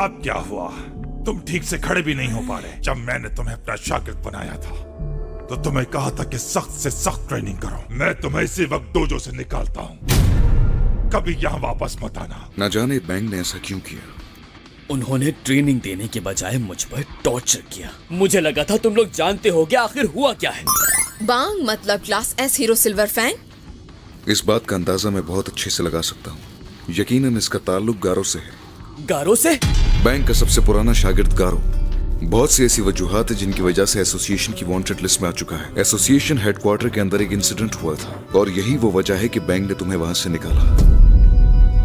अब क्या हुआ? तुम ठीक से खड़े भी नहीं हो पा रहे। जब मैंने तुम्हें अपना शागिर्द बनाया था तो तुम्हें कहा था कि सख्त से सख्त ट्रेनिंग करो। मैं तुम्हें इसी वक्त डोजो से निकालता हूँ, कभी यहाँ वापस मत आना। न जाने बैंक ने ऐसा क्यों किया। उन्होंने ट्रेनिंग देने के बजाय मुझ पर टॉर्चर किया। मुझे लगा था तुम लोग जानते होगे आखिर हुआ क्या है। बांग मतलब class S hero Silver Fang. इस बात का अंदाजा मैं बहुत अच्छे से लगा सकता हूँ। यकीनन इसका ताल्लुक गारो से है। गारो से? बैंक का सबसे पुराना शागिर्द गारो। बहुत सी ऐसी वजूहात है जिनकी वजह से एसोसिएशन की वांटेड लिस्ट में आ चुका है। एसोसिएशन हेडक्वार्टर के अंदर एक इंसिडेंट हुआ था और यही वो वजह है कि बैंक ने तुम्हें वहां से निकाला।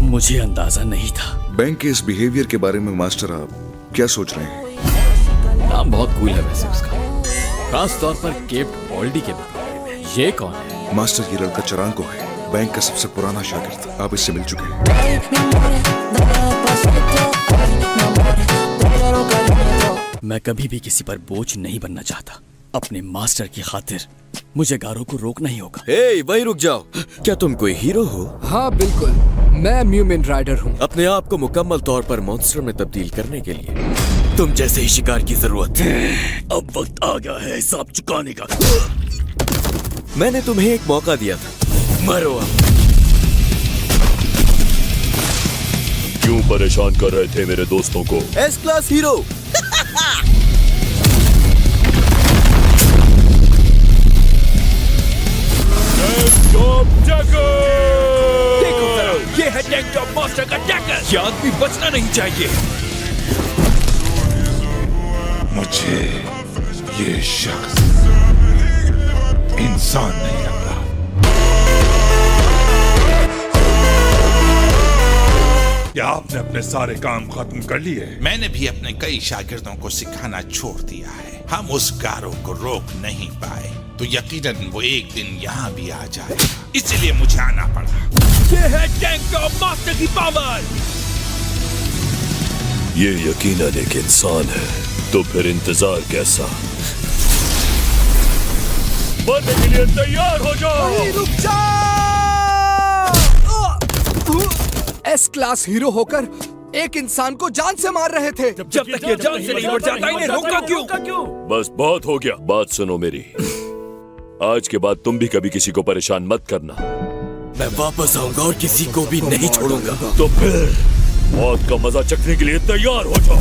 मुझे अंदाजा नहीं था। बैंक के इस बिहेवियर के बारे में मास्टर आप क्या सोच रहे हैं? नाम बहुत कूल है वैसे उसका, खास तौर पर केप्ड बॉल्डी के मुकाबले में। ये कौन है? मास्टर, ये लड़का चरांको है, बैंक का सबसे पुराना शागिर्द। आप इससे मिल चुके हैं। मैं कभी भी किसी पर बोझ नहीं बनना चाहता। अपने मास्टर की खातिर मुझे गारो को रोकना ही होगा। हे, वहीं रुक जाओ। क्या तुम कोई हीरो हो? हाँ बिल्कुल, मैं म्यूमेन राइडर हूँ। अपने आप को मुकम्मल तौर पर मॉन्स्टर में तब्दील करने के लिए तुम जैसे ही शिकार की जरूरत है। अब वक्त आ गया है हिसाब चुकाने का। मैंने तुम्हें एक मौका दिया था, मरो अब। क्यों परेशान कर रहे थे मेरे दोस्तों को? S class hero. देखो जरा, ये है टैंक टॉप मास्टर का टैकर। ये आदमी बचना नहीं चाहिए। मुझे ये शख्स इंसान नहीं लगता। क्या आपने अपने सारे काम खत्म कर लिए? मैंने भी अपने कई शागिर्दों को सिखाना छोड़ दिया है। हम उस गारो को रोक नहीं पाए तो यकीनन वो एक दिन यहाँ भी आ जाएगा, इसलिए मुझे आना पड़ा। ये है टैंक टॉप मास्टर की पावर। ये यकीनन एक इंसान है, तो फिर इंतजार कैसा? मरने के लिए तैयार हो जाओ। रुक जाओ। एस क्लास हीरो होकर एक इंसान को जान से मार रहे थे। जब तक ये जान से नहीं मर जाता इन्हें रोका क्यों? बस बहुत हो गया। बात सुनो मेरी, आज के बाद तुम भी कभी किसी को परेशान मत करना। मैं वापस आऊंगा और किसी को भी नहीं छोड़ूंगा। तो फिर मौत का मजा चखने के लिए तैयार हो जाओ।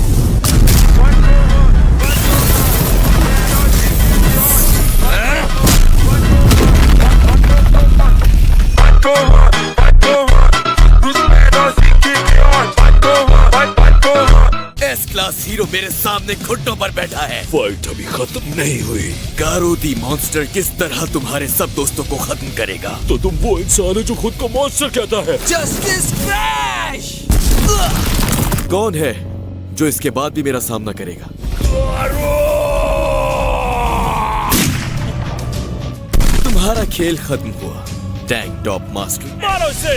एस क्लास हीरो मेरे सामने घुटनों पर बैठा है। फाइट अभी खत्म नहीं हुई। गारो दी मॉन्स्टर किस तरह तुम्हारे सब दोस्तों को खत्म करेगा? तो तुम वो इंसान है जो खुद को मॉन्स्टर कहता है। Justice crash! कौन है जो इसके बाद भी मेरा सामना करेगा? तुम्हारा खेल खत्म हुआ, टैंक टॉप मास्टर। मारो इसे।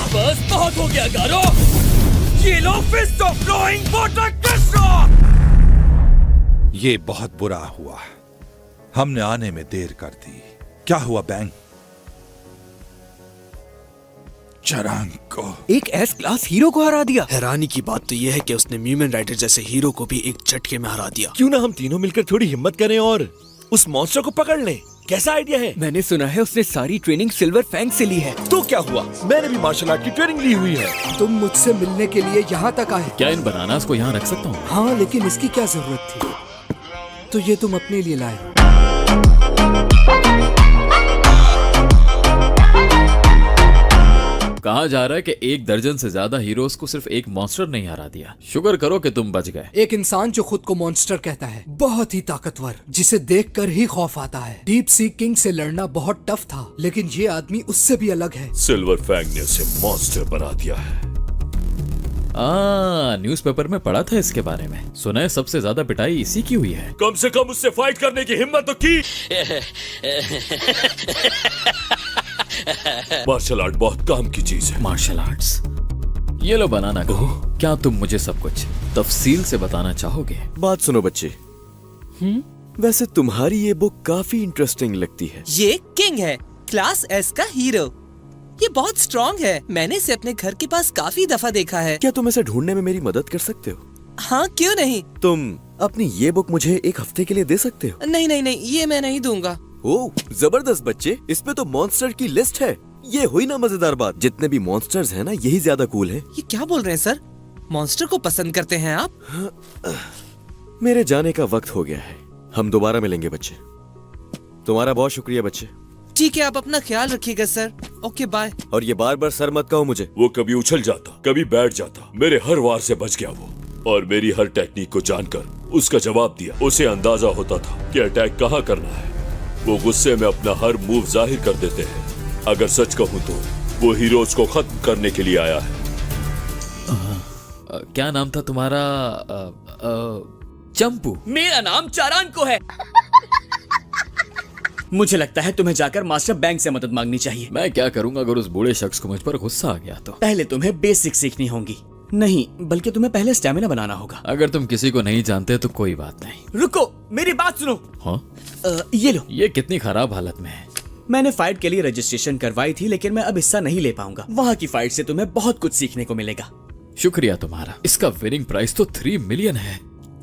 बस बहुत हो गया गारो। ये लो fist of flowing water crusher. ये बहुत बुरा हुआ, हमने आने में देर कर दी। क्या हुआ बैंक? चरांको एक एस क्लास हीरो को हरा दिया। हैरानी की बात तो यह है कि उसने म्यूमेन राइडर जैसे हीरो को भी एक झटके में हरा दिया। क्यों ना हम तीनों मिलकर थोड़ी हिम्मत करें और उस मॉन्स्टर को पकड़ लें? कैसा आइडिया है? मैंने सुना है उसने सारी ट्रेनिंग सिल्वर फैंग से ली है। तो क्या हुआ? मैंने भी मार्शल आर्ट की ट्रेनिंग ली हुई है। तुम मुझसे मिलने के लिए यहाँ तक आए। क्या इन बनानास को यहाँ रख सकता हूँ? हाँ, लेकिन इसकी क्या जरूरत थी? तो ये तुम अपने लिए लाए हो। कहा जा रहा है कि 1 दर्जन से ज्यादा हीरोज को सिर्फ एक मॉन्स्टर नहीं हरा दिया। शुक्र करो कि तुम बच गए। एक इंसान जो खुद को मॉन्स्टर कहता है, बहुत ही ताकतवर, जिसे देखकर ही खौफ आता है। डीप सी किंग से लड़ना बहुत टफ था, लेकिन ये आदमी उससे भी अलग है। सिल्वर फैंग ने उसे मॉन्स्टर बना दिया है। न्यूज़पेपर में पढ़ा था इसके बारे में। सुना है सबसे ज्यादा पिटाई इसी की हुई है। कम से कम उससे फाइट करने की हिम्मत तो की। मार्शल आर्ट बहुत काम की चीज है। Martial arts. ये लो बनाना को। क्या तुम मुझे सब कुछ तफसील से बताना चाहोगे? बात सुनो बच्चे, वैसे तुम्हारी ये बुक काफी इंटरेस्टिंग लगती है। ये किंग है, क्लास एस का हीरो। ये बहुत स्ट्रॉन्ग है, मैंने इसे अपने घर के पास काफी दफा देखा है। क्या तुम इसे ढूंढने में मेरी मदद कर सकते हो? हाँ, क्यों नहीं। तुम अपनी ये बुक मुझे एक हफ्ते के लिए दे सकते हो? नहीं नहीं नहीं, ये मैं नहीं दूंगा। ओह जबरदस्त बच्चे, इसमें तो मॉन्स्टर की लिस्ट है। ये हुई ना मजेदार बात। जितने भी मॉन्स्टर्स हैं ना, यही ज्यादा कूल है। ये क्या बोल रहे हैं सर? मॉन्स्टर को पसंद करते हैं आप? मेरे जाने का वक्त हो गया है, हम दोबारा मिलेंगे बच्चे। तुम्हारा बहुत शुक्रिया बच्चे। ठीक है, आप अपना ख्याल रखिएगा सर। Okay bye. और ये बार बार सर मत कहो मुझे। वो कभी उछल जाता, कभी बैठ जाता, मेरे हर वार से बच गया वो, और मेरी हर टेक्निक को जानकर उसका जवाब दिया। उसे अंदाजा होता था कि अटैक कहाँ करना है। वो गुस्से में अपना हर मूव जाहिर कर देते हैं। अगर सच कहूँ तो वो हीरोज को खत्म करने के लिए आया है। क्या नाम था तुम्हारा? चंपू। मेरा नाम चारान को है। मुझे लगता है तुम्हें जाकर मास्टर बैंक से मदद मांगनी चाहिए। मैं क्या करूंगा अगर उस बूढ़े शख्स को मुझ पर गुस्सा आ गया तो? पहले तुम्हें बेसिक सीखनी होंगी। नहीं, बल्कि तुम्हें पहले स्टैमिना बनाना होगा। अगर तुम किसी को नहीं जानते तो कोई बात नहीं। रुको, मेरी बात सुनो। हाँ? ये लो। ये कितनी खराब हालत में है। मैंने फाइट के लिए रजिस्ट्रेशन करवाई थी, लेकिन मैं अब हिस्सा नहीं ले पाऊंगा। वहाँ की फाइट से तुम्हें बहुत कुछ सीखने को मिलेगा। शुक्रिया तुम्हारा। इसका विनिंग प्राइस तो 3 मिलियन है।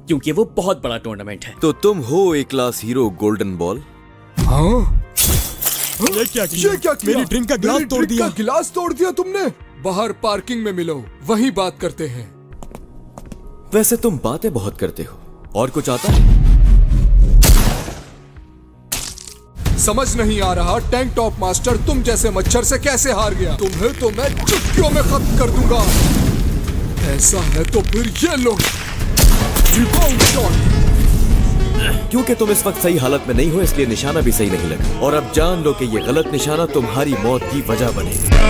क्योंकि वो बहुत बड़ा टूर्नामेंट है। तो तुम हो ए क्लास हीरो गोल्डन बॉल? हाँ? ये क्या किया? मेरी ड्रिंक का गिलास तोड़ दिया। गिलास तोड़ दिया तुमने? बाहर पार्किंग में मिलो, वहीं बात करते हैं। वैसे तुम बातें बहुत करते हो, और कुछ आता है? समझ नहीं आ रहा टैंक टॉप मास्टर तुम जैसे मच्छर से कैसे हार गया। तुम्हें तो मैं चुटकियों में खत्म कर दूंगा। ऐसा है तो फिर ये लो रिबाउंड शॉट। क्योंकि तुम इस वक्त सही हालत में नहीं हो, इसलिए निशाना भी सही नहीं लगा। और अब जान लो कि ये गलत निशाना तुम्हारी मौत की वजह बनेगा।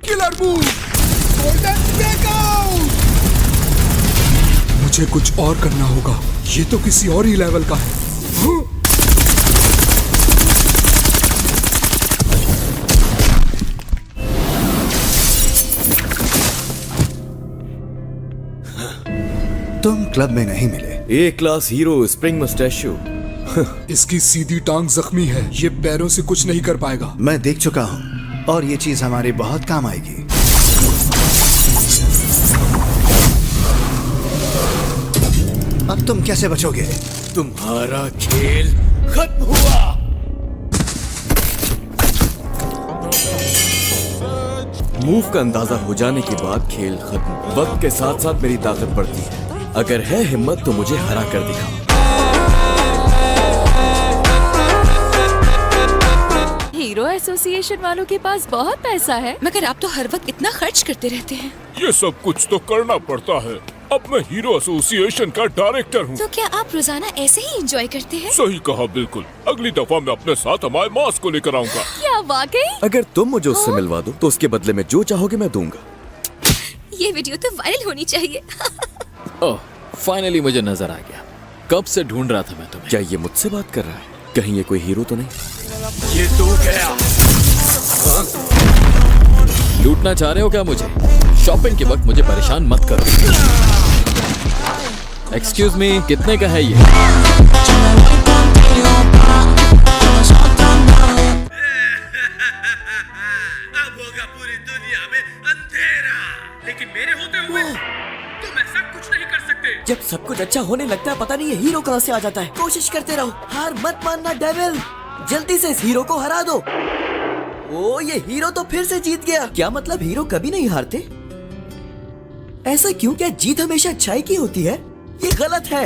Killer move, golden breakout. मुझे कुछ और करना होगा, ये तो किसी और ही लेवल का है। तुम क्लब में नहीं मिले। ए क्लास हीरो स्प्रिंग मस्टैशो। इसकी सीधी टांग जख्मी है, ये पैरों से कुछ नहीं कर पाएगा। मैं देख चुका हूँ और ये चीज हमारे बहुत काम आएगी। अब तुम कैसे बचोगे? तुम्हारा खेल खत्म हुआ। मूव का अंदाजा हो जाने के बाद खेल खत्म। वक्त के साथ साथ मेरी ताकत बढ़ती है। अगर है हिम्मत तो मुझे हरा कर दिखाओ। हीरो एसोसिएशन वालों के पास बहुत पैसा है, मगर आप तो हर वक्त इतना खर्च करते रहते हैं। ये सब कुछ तो करना पड़ता है। अब मैं हीरो एसोसिएशन का डायरेक्टर हूँ। तो क्या आप रोजाना ऐसे ही एंजॉय करते हैं? सही कहा, बिल्कुल। अगली दफा मैं अपने साथ हमारे मास्क को लेकर आऊंगा। क्या वाकई? अगर तुम मुझे उससे मिलवा दो तो उसके बदले में जो चाहोगे मैं दूंगा। ये वीडियो तो वायरल होनी चाहिए। ओह, फाइनली मुझे नजर आ गया। कब से ढूंढ रहा था मैं तुम्हें। क्या ये मुझसे बात कर रहा है? कहीं ये कोई हीरो तो नहीं? ये तो गया। लूटना चाह रहे हो क्या मुझे? शॉपिंग के वक्त मुझे परेशान मत करो। एक्सक्यूज मी, कितने का है ये? अब होगा पूरी दुनिया में अंधेरा, लेकिन मेरे होते हुए तुम ऐसा कुछ नहीं कर सकते। जब सब कुछ अच्छा होने लगता है, पता नहीं ये हीरो कहाँ से आ जाता है। कोशिश करते रहो, हार मत मानना डेविल। जल्दी से इस हीरो को हरा दो। ओ, ये हीरो तो फिर से जीत गया। क्या मतलब हीरो कभी नहीं हारते? ऐसा क्यों? क्या जीत हमेशा अच्छाई की होती है? ये गलत है,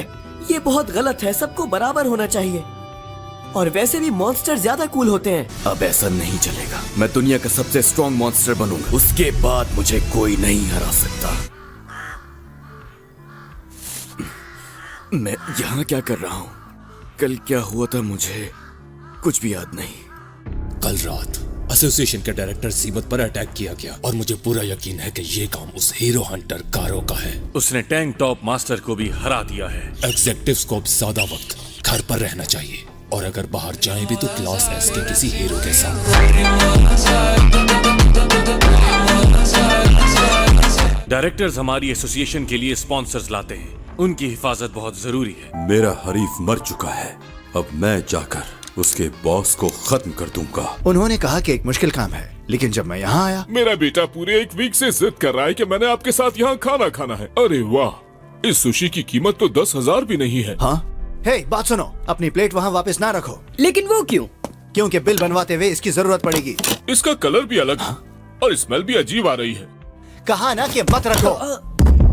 ये बहुत गलत है। सबको बराबर होना चाहिए। और वैसे भी मॉन्स्टर ज्यादा कूल होते हैं। अब ऐसा नहीं चलेगा। मैं दुनिया का सबसे स्ट्रॉन्ग मॉन्स्टर बनूंगा, उसके बाद मुझे कोई नहीं हरा सकता। मैं यहाँ क्या कर रहा हूँ? कल क्या हुआ था मुझे कुछ भी याद नहीं। कल रात एसोसिएशन के डायरेक्टर जीमत पर अटैक किया गया और मुझे पूरा यकीन है कि ये काम उस हीरो हंटर कारो का है। उसने टैंक टॉप मास्टर को भी हरा दिया है। एग्जेक्टिव्स को अब ज्यादा वक्त घर पर रहना चाहिए, और अगर बाहर जाएं भी तो क्लास एस के किसी हीरो के साथ। डायरेक्टर्स हमारी एसोसिएशन के लिए स्पॉन्सर्स लाते हैं, उनकी हिफाजत बहुत जरूरी है। मेरा हरीफ मर चुका है, अब मैं जाकर उसके बॉस को खत्म कर दूंगा। उन्होंने कहा कि एक मुश्किल काम है, लेकिन जब मैं यहाँ आया, मेरा बेटा पूरे एक वीक से जिद कर रहा है कि मैंने आपके साथ यहाँ खाना खाना है। अरे वाह, इस सुशी की कीमत तो 10,000 भी नहीं है। हाँ? हे, बात सुनो, अपनी प्लेट वहाँ वापस ना रखो। लेकिन वो क्यों? क्योंकि बिल बनवाते हुए इसकी जरूरत पड़ेगी। इसका कलर भी अलग है और स्मेल भी अजीब आ रही है। कहा ना कि मत रखो।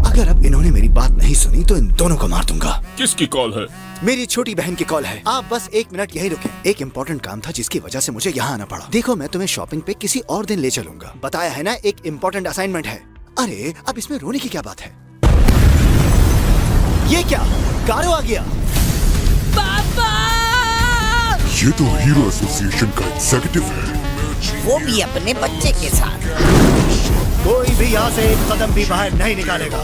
अगर अब इन्होंने मेरी बात नहीं सुनी तो इन दोनों को मार दूंगा। किसकी कॉल है? मेरी छोटी बहन की कॉल है। आप बस 1 मिनट यही रुकें। एक इम्पोर्टेंट काम था जिसकी वजह से मुझे यहाँ आना पड़ा। देखो, मैं तुम्हें शॉपिंग पे किसी और दिन ले चलूंगा। बताया है ना, एक इम्पोर्टेंट असाइनमेंट है। अरे अब इसमें रोने की क्या बात है? ये क्या, गारो आ गया? ये तो हीरो एसोसिएशन का एग्जीक्यूटिव है, वो भी अपने बच्चे के साथ। कोई भी यहाँ से एक कदम भी बाहर नहीं निकालेगा।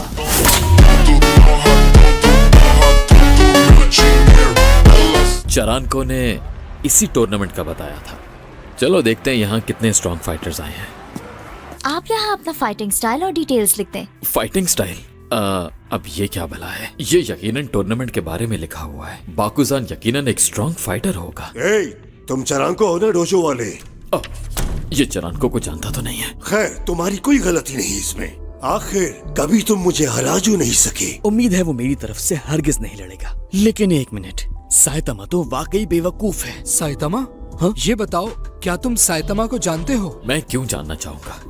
चरानको ने इसी टूर्नामेंट का बताया था। चलो देखते हैं यहाँ कितने स्ट्रॉन्ग फाइटर्स आए हैं। आप यहाँ अपना फाइटिंग स्टाइल और डिटेल्स लिखते हैं। Fighting style? अब ये क्या भला है? ये यकीनन टूर्नामेंट के बारे में लिखा हुआ है। बाकुजान यकीनन एक स्ट्रॉन्ग फाइटर होगा। तुम चरानको हो ना, डोजो वाले? ये चरानको को जानता तो नहीं है। खैर, तुम्हारी कोई गलती नहीं इसमें। आखिर कभी तुम मुझे हरा जो नहीं सके। उम्मीद है वो मेरी तरफ से हरगिज नहीं लड़ेगा। लेकिन एक मिनट, साइतामा तो वाकई बेवकूफ है। साइतामा? हाँ? ये बताओ, क्या तुम साइतामा को जानते हो? मैं क्यों जानना चाहूंगा?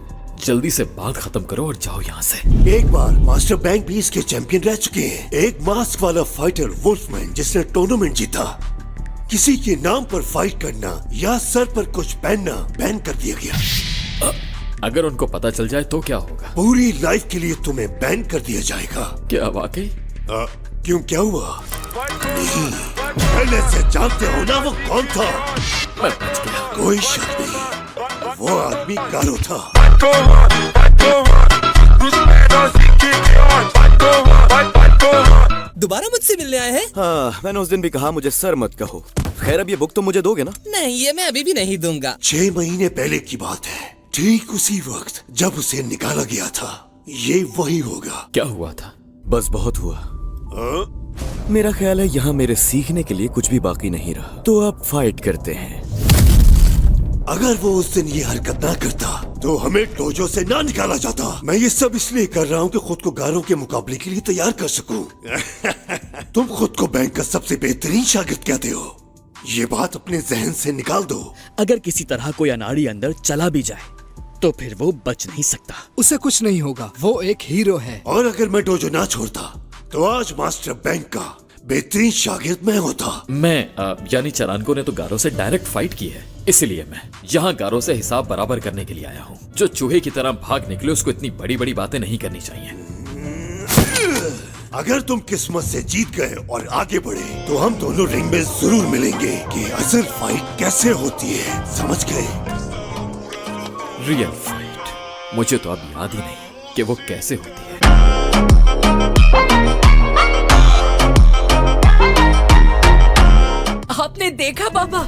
जल्दी से बात खत्म करो और जाओ यहाँ से। एक बार मास्टर बैंक भी इसके चैंपियन रह चुके हैं। एक मास्क वाला फाइटर वुल्फमैन जिसने टूर्नामेंट जीता। किसी के नाम पर फाइट करना या सर पर कुछ पहनना बैन कर दिया गया। अगर उनको पता चल जाए तो क्या होगा? पूरी लाइफ के लिए तुम्हें बैन कर दिया जाएगा। क्या वाकई? क्यों, क्या हुआ? नहीं, पहले से जानते हो ना वो कौन था? मैं बच गया। कोई शक नहीं, वो आदमी गारो था। दोबारा मुझसे मिलने आए हैं? हाँ, मैंने उस दिन भी कहा मुझे सर मत कहो। खैर, अब ये बुक तो मुझे दोगे ना? नहीं, ये मैं अभी भी नहीं दूंगा। 6 महीने पहले की बात है, ठीक उसी वक्त जब उसे निकाला गया था। ये वही होगा। क्या हुआ था? बस बहुत हुआ। मेरा ख्याल है यहाँ मेरे सीखने के लिए कुछ भी बाकी नहीं रहा। तो अब फाइट करते हैं। अगर वो उस दिन ये हरकत ना करता तो हमें डोजो से ना निकाला जाता। मैं ये सब इसलिए कर रहा हूँ कि खुद को गारों के मुकाबले के लिए तैयार कर सकूं। तुम खुद को बैंक का सबसे बेहतरीन शागिर्द कहते हो, ये बात अपने जहन से निकाल दो। अगर किसी तरह कोई अनाड़ी अंदर चला भी जाए तो फिर वो बच नहीं सकता। उसे कुछ नहीं होगा, वो एक हीरो है। और अगर मैं डोजो ना छोड़ता तो आज मास्टर बैंक का बेहतरीन शागिर्द मैं होता। मैं यानी चरानको ने तो गारो से डायरेक्ट फाइट की है, इसलिए मैं यहाँ गारो से हिसाब बराबर करने के लिए आया हूँ। जो चूहे की तरह भाग निकले उसको इतनी बड़ी बड़ी बातें नहीं करनी चाहिए। अगर तुम किस्मत से जीत गए और आगे बढ़े तो हम दोनों रिंग में जरूर मिलेंगे कि असल फाइट कैसे होती है। समझ गए? Real fight. मुझे तो अब याद ही नहीं कि वो कैसे होती है। आपने देखा पापा,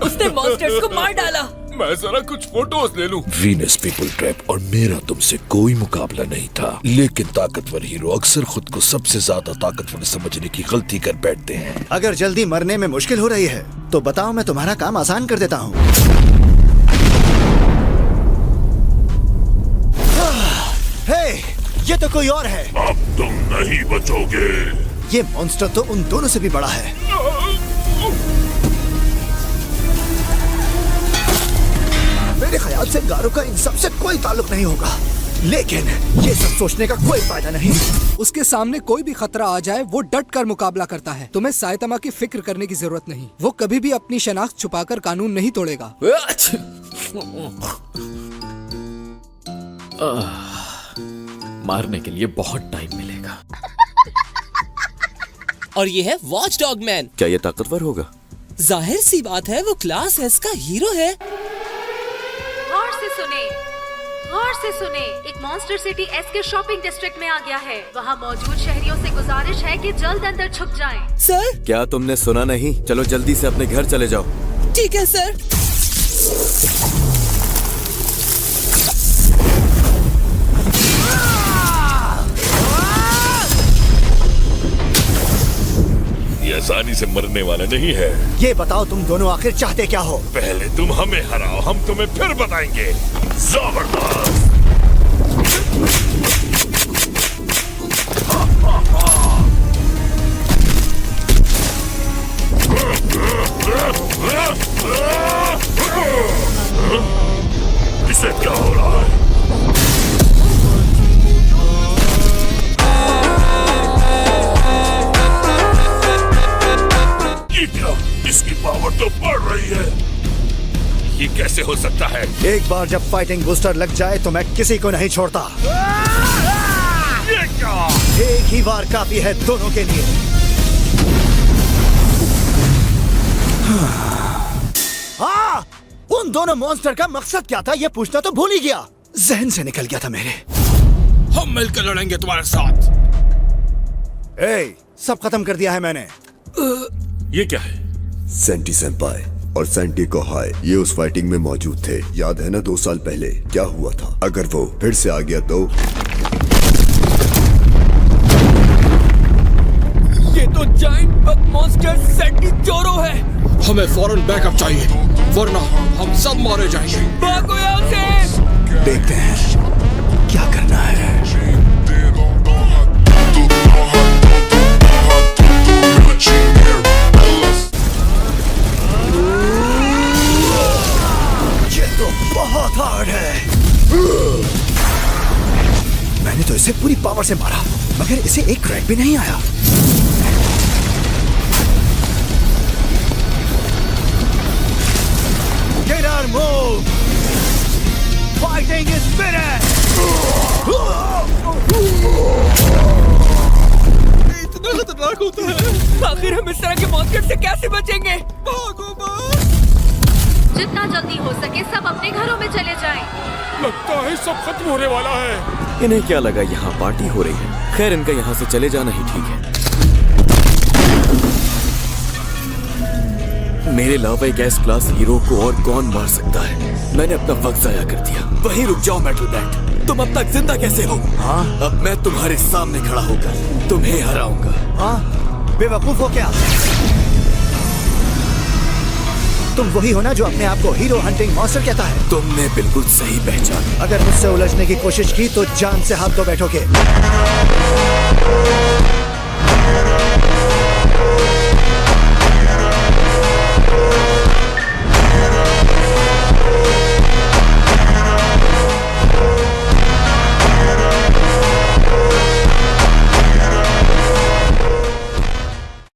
उसने मॉन्स्टर्स को मार डाला। मैं जरा कुछ फोटोज ले लूं। वीनस पीपल ट्रैप और मेरा तुमसे कोई मुकाबला नहीं था, लेकिन ताकतवर हीरो अक्सर खुद को सबसे ज्यादा ताकतवर समझने की गलती कर बैठते हैं। अगर जल्दी मरने में मुश्किल हो रही है तो बताओ, मैं तुम्हारा काम आसान कर देता हूँ। हे, ये तो कोई और है। अब तुम नहीं बचोगे। ये मॉन्स्टर तो उन दोनों से भी बड़ा है। मेरे ख्याल से गारो का इन सबसे कोई ताल्लुक नहीं होगा, लेकिन ये सब सोचने का कोई फायदा नहीं। उसके सामने कोई भी खतरा आ जाए वो डट कर मुकाबला करता है। तुम्हें साइतामा की फिक्र करने की जरूरत नहीं। वो कभी भी अपनी शनाख्त छुपाकर कानून नहीं तोड़ेगा। मारने के लिए बहुत टाइम मिलेगा। और ये है वॉच डॉग मैन। क्या ये ताकतवर होगा? जाहिर सी बात है, वो क्लास एस का हीरो है। गौर से सुने, गौर से सुने। एक मॉन्स्टर सिटी एस के शॉपिंग डिस्ट्रिक्ट में आ गया है। वहाँ मौजूद शहरियों से गुजारिश है कि जल्द अंदर छुप जाएं। सर, क्या तुमने सुना नहीं? चलो जल्दी से अपने घर चले जाओ। ठीक है सर। आसानी से मरने वाला नहीं है। ये बताओ तुम दोनों आखिर चाहते क्या हो? पहले तुम हमें हराओ, हम तुम्हें फिर बताएंगे। जबरदस्त। इसे क्या हो रहा है? ये क्या? इसकी पावर तो बढ़ रही है। ये कैसे हो सकता है? एक बार जब फाइटिंग बूस्टर लग जाए तो मैं किसी को नहीं छोड़ता। ये क्या? एक ही बार काफी है दोनों के लिए। हाँ, उन दोनों मॉन्स्टर का मकसद क्या था ये पूछना तो भूल ही गया। जहन से निकल गया था मेरे। हम मिलकर लड़ेंगे तुम्हारे साथ। सब खत्म कर दिया है मैंने। ये क्या है? सेंटी सेंपाई और सेंटी कोहाई ये उस फाइटिंग में मौजूद थे। याद है ना 2 साल पहले क्या हुआ था? अगर वो फिर से आ गया तो? ये तो जाइंट बग मॉन्स्टर सेंटी जोरो है। हमें फौरन बैकअप चाहिए, वरना हम सब मारे जाएंगे। भागो यहाँ से। देखते हैं क्या करना है। ये तो बहुत हार्ड है। मैंने तो इसे पूरी पावर से मारा मगर इसे एक क्रैक भी नहीं आया। Get our move! Fighting is finished! इतना खतरनाक होता है। आखिर हम इस तरह के मॉन्स्टर से कैसे बचेंगे? भागो बस। जितना जल्दी हो सके सब अपने घरों में चले जाएं। लगता है सब खत्म होने वाला है। इन्हें क्या लगा यहाँ पार्टी हो रही है? खैर इनका यहाँ से चले जाना ही ठीक है। मेरे अलावा एक एस क्लास हीरो को और कौन मार सकता है? मैंने अपना वक्त जाया कर दिया। वहीं रुक जाओ मेटल बैट। तुम अब तक जिंदा कैसे हो? हाँ? अब मैं तुम्हारे सामने खड़ा होकर तुम्हें हराऊंगा। हाँ? बेवकूफ हो क्या? तुम वही हो ना जो अपने आप को हीरो हंटिंग मॉन्स्टर कहता है? तुमने बिल्कुल सही पहचाना। अगर मुझसे उलझने की कोशिश की तो जान से हाथ धो बैठोगे।